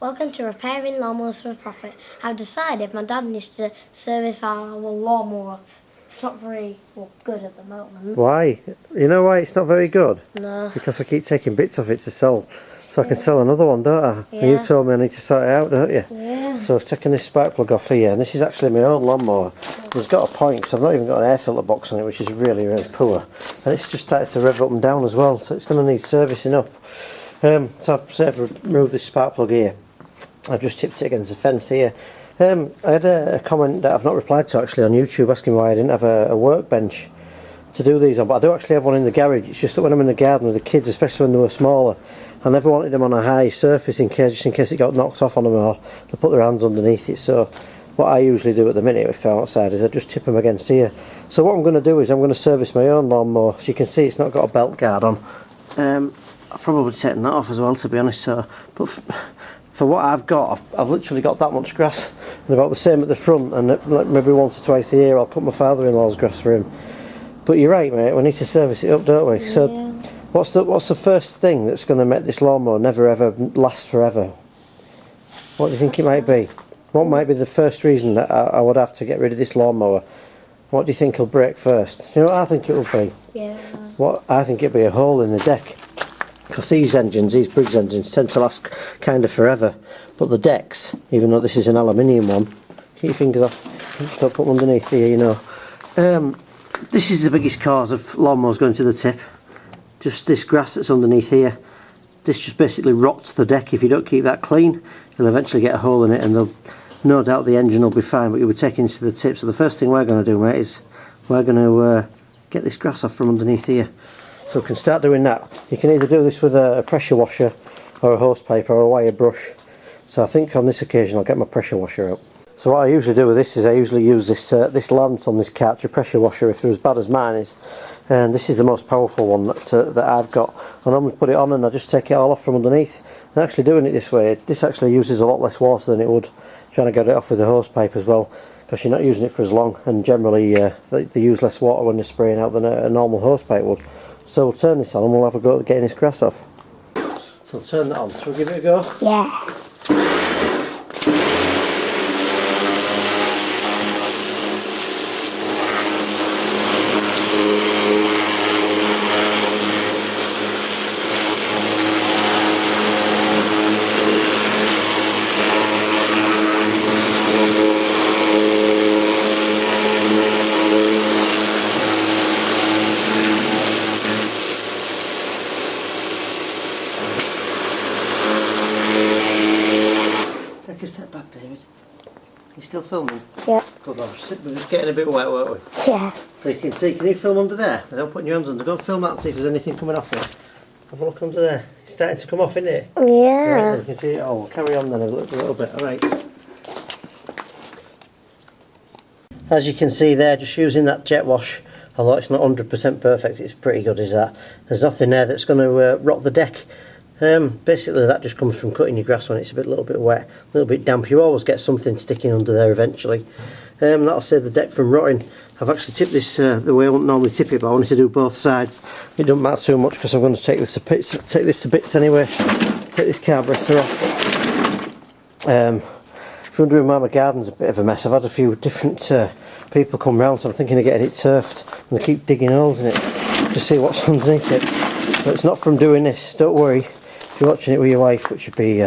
Welcome to Repairing Lawnmowers for a Profit. I've decided my dad needs to service our lawnmower. It's not very good at the moment. Why? You know why it's not very good? No. Because I keep taking bits of it to sell. So I can sell another one, don't I? Yeah. And you told me I need to sort it out, don't you? Yeah. So I've taken this spark plug off here, and this is actually my own lawnmower. It's got a point, because I've not even got an air filter box on it, which is really, really poor. And it's just started to rev up and down as well, so it's going to need servicing up. So I've removed this spark plug here. I've just tipped it against the fence here. I had a comment that I've not replied to actually on YouTube asking why I didn't have a workbench to do these on, but I do actually have one in the garage. It's just that when I'm in the garden with the kids, especially when they were smaller, I never wanted them on a high surface just in case it got knocked off on them or they put their hands underneath it. So what I usually do at the minute if I'm outside is I just tip them against here. So what I'm going to do is I'm going to service my own lawnmower. As you can see, it's not got a belt guard on. I'll probably take that off as well, to be honest. But for what I've got, I've literally got that much grass, and about the same at the front, and maybe once or twice a year I'll cut my father-in-law's grass for him. But you're right, mate, we need to service it up, don't we? Yeah. So what's the first thing that's going to make this lawnmower never ever last forever? What do you think it might be? What might be the first reason that I would have to get rid of this lawnmower? What do you think will break first? You know what I think it will be? Yeah. What I think it'll be a hole in the deck. Because these Briggs engines tend to last kind of forever, but the decks, even though this is an aluminium one, keep your fingers off, don't put them underneath here, you know. This is the biggest cause of lawnmowers going to the tip. Just this grass that's underneath here. This just basically rots the deck. If you don't keep that clean, you'll eventually get a hole in it, and no doubt the engine will be fine, but you'll be taking it to the tip. So the first thing we're going to do, mate, is we're going to get this grass off from underneath here. So we can start doing that. You can either do this with a pressure washer or a hose pipe or a wire brush. So I think on this occasion I'll get my pressure washer out. So what I usually do with this is I usually use this lance on this cart to pressure washer if they're as bad as mine is. And this is the most powerful one that I've got. I normally put it on and I just take it all off from underneath. And actually doing it this way, this actually uses a lot less water than it would trying to get it off with the hose pipe as well. Because you're not using it for as long, and generally they use less water when they're spraying out than a normal hose pipe would. So we'll turn this on and we'll have a go at getting this grass off. So we'll turn that on. Shall we give it a go? Yeah. Take a step back, David. You still filming? Yeah. Good, we're just getting a bit wet, weren't we? Yeah. So you can see, can you film under there without putting your hands under? Go and film that and see if there's anything coming off it. Have a look under there. It's starting to come off, isn't it? Yeah. Right, then you can see it all. Carry on then a little bit. Alright. As you can see there, just using that jet wash, although it's not 100% perfect, it's pretty good, is that? There's nothing there that's going to rot the deck. Basically that just comes from cutting your grass when it's a little bit wet, a little bit damp. You always get something sticking under there eventually. That'll save the deck from rotting. I've actually tipped this the way I wouldn't normally tip it, but I wanted to do both sides. It doesn't matter too much because I'm going to take this to bits anyway. Take this carburetor off. If you're wondering why my garden's a bit of a mess, I've had a few different people come round, so I'm thinking of getting it turfed, and they keep digging holes in it to see what's underneath it. But it's not from doing this, don't worry. If you're watching it with your wife, which would be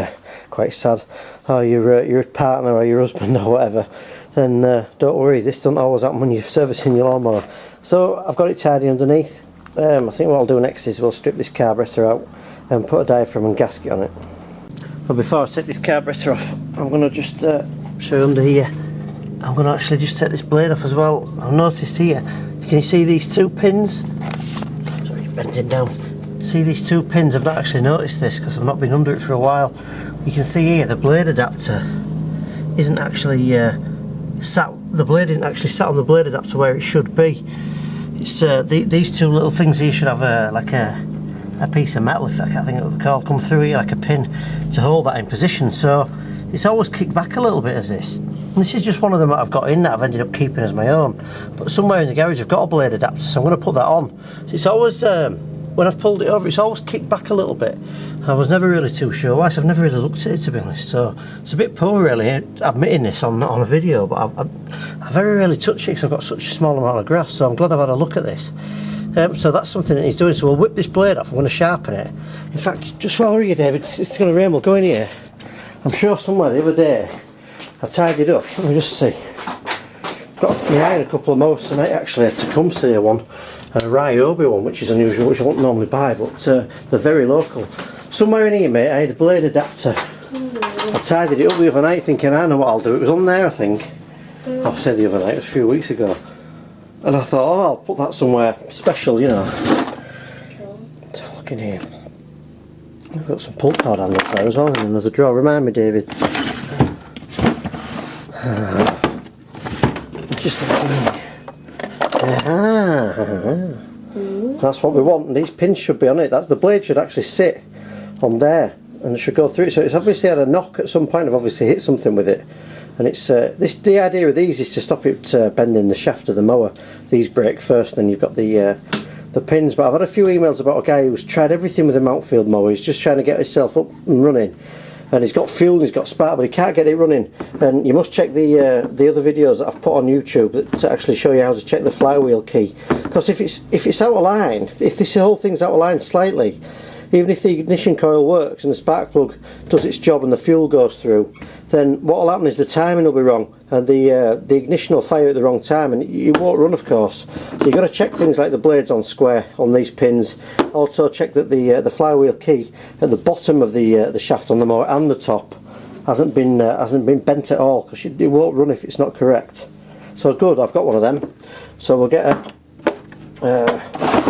quite sad, or your partner or your husband or whatever, then don't worry, this doesn't always happen when you're servicing your lawnmower. So I've got it tidy underneath. I think what I'll do next is we'll strip this carburetor out and put a diaphragm and gasket on it. But before I take this carburetor off, I'm going to just show you under here. I'm going to actually just take this blade off as well. I've noticed here, can you see these two pins? Sorry, bending down. See these two pins? I've not actually noticed this because I've not been under it for a while. You can see here the blade adapter isn't actually the blade isn't actually sat on the blade adapter where it should be. It's these two little things here should have like a piece of metal, if I can't think of what they're called, come through here like a pin to hold that in position. So it's always kicked back a little bit as this. And this is just one of them that I've got in that I've ended up keeping as my own. But somewhere in the garage I've got a blade adapter, so I'm going to put that on. So it's always when I've pulled it over, it's always kicked back a little bit. I was never really too sure why, so I've never really looked at it, to be honest. So it's a bit poor really admitting this on a video, but I very rarely touch it because I've got such a small amount of grass, so I'm glad I've had a look at this. So that's something that he's doing, so we'll whip this blade off, I'm going to sharpen it. In fact, just while we're here, David, it's going to rain, we'll go in here. I'm sure somewhere the other day I tidied up, let me just see. Got my eye on a couple of mowers tonight actually, a Tecumseh one and a Ryobi one, which is unusual, which I won't normally buy, but they're very local. Somewhere in here, mate, I had a blade adapter. I tidied it up the other night thinking I know what I'll do. It was on there, I think. I'll say the other night, it was a few weeks ago. And I thought, oh, I'll put that somewhere special, you know. Let's have a look in here. I've got some pull cord handles there as well in another drawer. Remind me, David. Just that's what we want, and these pins should be on it. The blade should actually sit on there and it should go through it. So it's obviously had a knock at some point. I've obviously hit something with it, and it's the idea of these is to stop it bending the shaft of the mower. These break first, and then you've got the pins. But I've had a few emails about a guy who's tried everything with a Mountfield mower. He's just trying to get himself up and running, and he's got fuel and he's got spark, but he can't get it running. And you must check the other videos that I've put on YouTube that actually show you how to check the flywheel key. Because if it's out of line, if this whole thing's out of line slightly, even if the ignition coil works and the spark plug does its job and the fuel goes through, then what will happen is the timing will be wrong, and the ignition will fire at the wrong time, and you won't run, of course. So you've got to check things like the blades on square on these pins. Also check that the flywheel key at the bottom of the shaft on the mower and the top hasn't been bent at all, because it won't run if it's not correct. So good, I've got one of them. So we'll get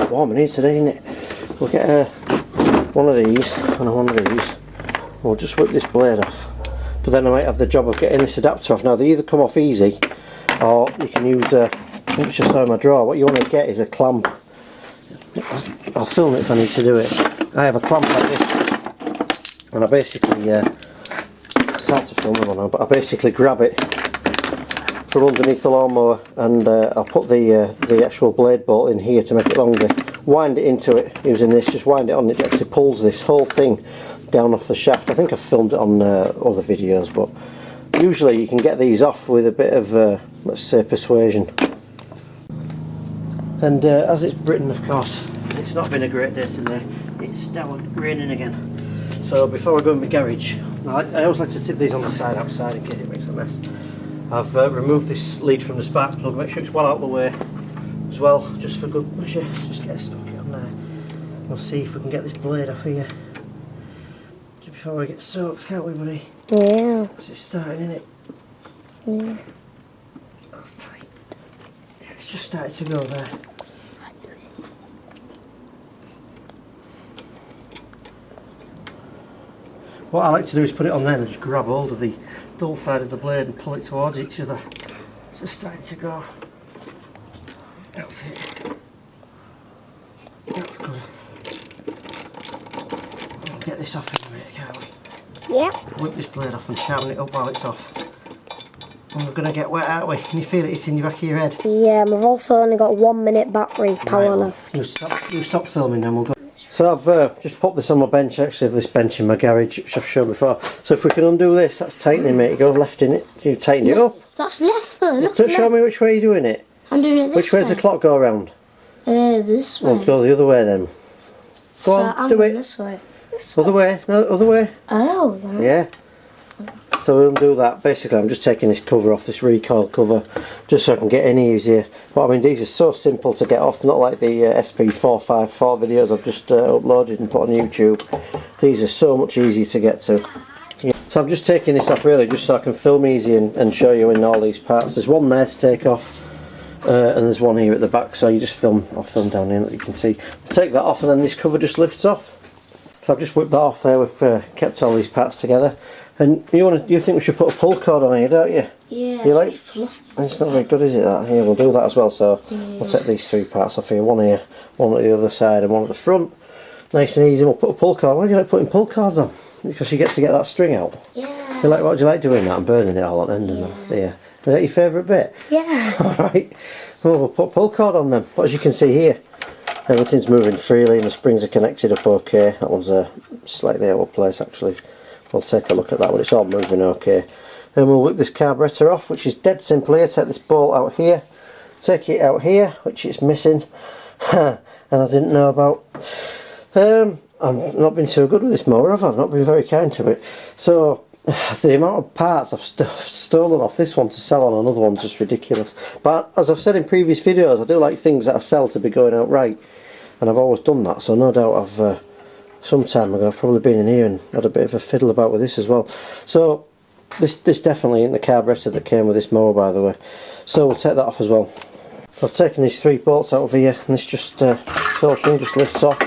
warm in here today, isn't it? We'll get one of these and one of these. We'll just whip this blade off. But then I might have the job of getting this adapter off. Now they either come off easy, or you can use which I saw in my drawer. What you want to get is a clamp. I'll film it if I need to do it. I have a clamp like this, and I basically it's hard to film them on, but I basically grab it from underneath the lawnmower, and I'll put the actual blade bolt in here to make it longer. Wind it into it using this, just wind it on. It actually pulls this whole thing down off the shaft. I think I've filmed it on other videos, but usually you can get these off with a bit of let's say persuasion. And as it's Britain, of course, it's not been a great day today. It's now raining again. So before I go in my garage, I always like to tip these on the side outside in case it makes a mess. I've removed this lead from the spark plug, make sure it's well out of the way as well, just for good measure. Just get a sprocket on there. We'll see if we can get this blade off here just before we get soaked, can't we, buddy? Yeah. Because it's starting, isn't it? Yeah. That's tight. Yeah, it's just started to go there. What I like to do is put it on there and just grab hold of the dull side of the blade and pull it towards each other. It's just starting to go. That's it. That's good. We'll get this off in a minute, can't we? Yeah. Whip this blade off and sharpen it up while it's off. And we're going to get wet, aren't we? Can you feel it hitting your back of your head? Yeah, and we've also only got 1 minute battery power Right, left. You stop filming, then we'll go. So I've just popped this on my bench, actually, of this bench in my garage, which I've shown before. So if we can undo this, that's tightening, mate. You go left in it, you tighten it up. That's left though. Don't show me which way you're doing it. I'm doing it this Which way. way does the clock go around? This way. Well, go the other way then. So on, I'm do doing it. this way. Other way, no, other way. Oh, right. Yeah. So we'll do that. Basically, I'm just taking this cover off, this recoil cover, just so I can get in easier. But I mean, these are so simple to get off, not like the SP454 videos I've just uploaded and put on YouTube. These are so much easier to get to. Yeah. So I'm just taking this off really, just so I can film easy and show you in all these parts. There's one there to take off, and there's one here at the back. So you just I'll film down here that you can see. Take that off, and then this cover just lifts off. So I've just whipped that off there. We've kept all these parts together. And you think we should put a pull cord on here, don't you? Yeah, you like? fluffy. It's not very good, is it? That here, we'll do that as well. So we'll take these three parts off here. One here, one at the other side, and one at the front. Nice and easy. We'll put a pull cord. Why do you like putting pull cords on? Because you get to get that string out. Yeah. What do you like doing that and burning it all at the end of them? Yeah. Is that your favourite bit? Yeah. All right. Well, we'll put a pull cord on them. But as you can see here, Everything's moving freely and the springs are connected up okay. That one's slightly out of place actually. We'll take a look at that, but it's all moving okay. Then we'll whip this carburettor off, which is dead simple here. Take this bolt out here, take it out here, which it's missing, and I didn't know about. I've not been so good with this mower, have I? I've not been very kind to it. So the amount of parts I've stolen off this one to sell on another one's just ridiculous. But as I've said in previous videos, I do like things that I sell to be going out right, and I've always done that. So no doubt some time ago I've probably been in here and had a bit of a fiddle about with this as well. So this definitely ain't the carburettor that came with this mower, by the way. So we'll take that off as well. I've taken these 3 bolts out of here, and this just whole thing just lifts off.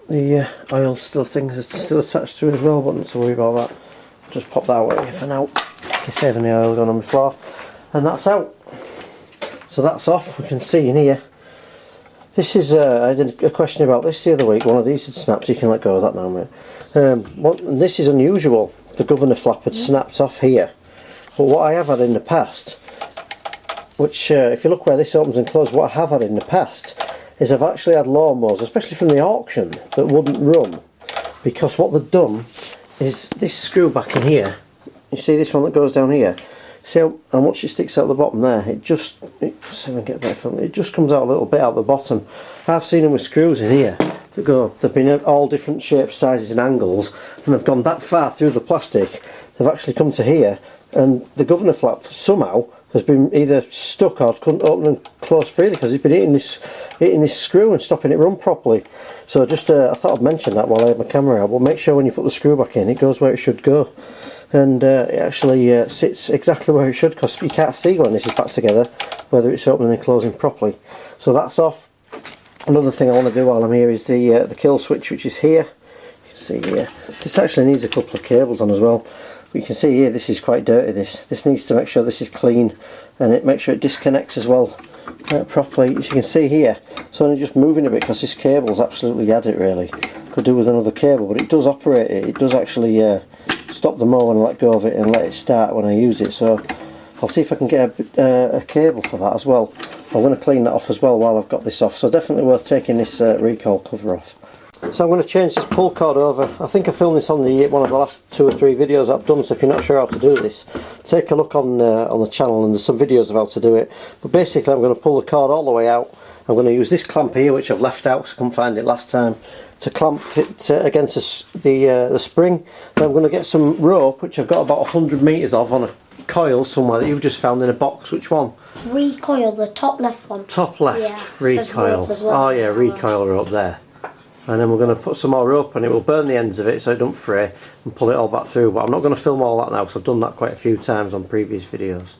The oil things are still attached to it as well, but not to worry about that. Just pop that away for now. You save any oil going on the floor, and that's out. So that's off. We can see in here. This is I had a question about this the other week. One of these had snapped. You can let go of that now, mate. This is unusual. The governor flap had snapped off here, but what I have had in the past, which if you look where this opens and closes, what I have had in the past is I've actually had lawnmowers, especially from the auction, that wouldn't run because what they've done is this screw back in here. You see this one that goes down here? See how much it sticks out the bottom there? It just, see if I can get better from it. It just comes out a little bit out the bottom. I've seen them with screws in here that go. They've been at all different shapes, sizes, and angles, and they've gone that far through the plastic. They've actually come to here, and the governor flap somehow has been either stuck or couldn't open and close freely because it's been hitting this screw and stopping it run properly. So just I thought I'd mention that while I had my camera out, but make sure when you put the screw back in it goes where it should go, and it actually sits exactly where it should, because you can't see when this is back together whether it's opening and closing properly. So that's off. Another thing I want to do while I'm here is the kill switch, which is here. You can see here this actually needs a couple of cables on as well. You can see here this is quite dirty. This needs to make sure this is clean, and it makes sure it disconnects as well properly. As you can see here, it's only just moving a bit because this cable's absolutely had it really. Could do with another cable, but it does operate it. It does actually stop the mower and let go of it and let it start when I use it. So I'll see if I can get a cable for that as well. I'm going to clean that off as well while I've got this off. So definitely worth taking this recoil cover off. So I'm going to change this pull cord over. I think I filmed this on one of the last 2 or 3 videos I've done, so if you're not sure how to do this, take a look on the channel, and there's some videos of how to do it. But basically I'm going to pull the cord all the way out. I'm going to use this clamp here, which I've left out because I couldn't find it last time, to clamp it against the spring. Then I'm going to get some rope, which I've got about 100 metres of, on a coil somewhere that you've just found in a box. Which one? Recoil, the top left one. Top left, yeah. Recoil. As well. Oh yeah, recoil rope there. And then we're going to put some more rope on it. We'll burn the ends of it so it don't fray and pull it all back through. But I'm not going to film all that now because I've done that quite a few times on previous videos.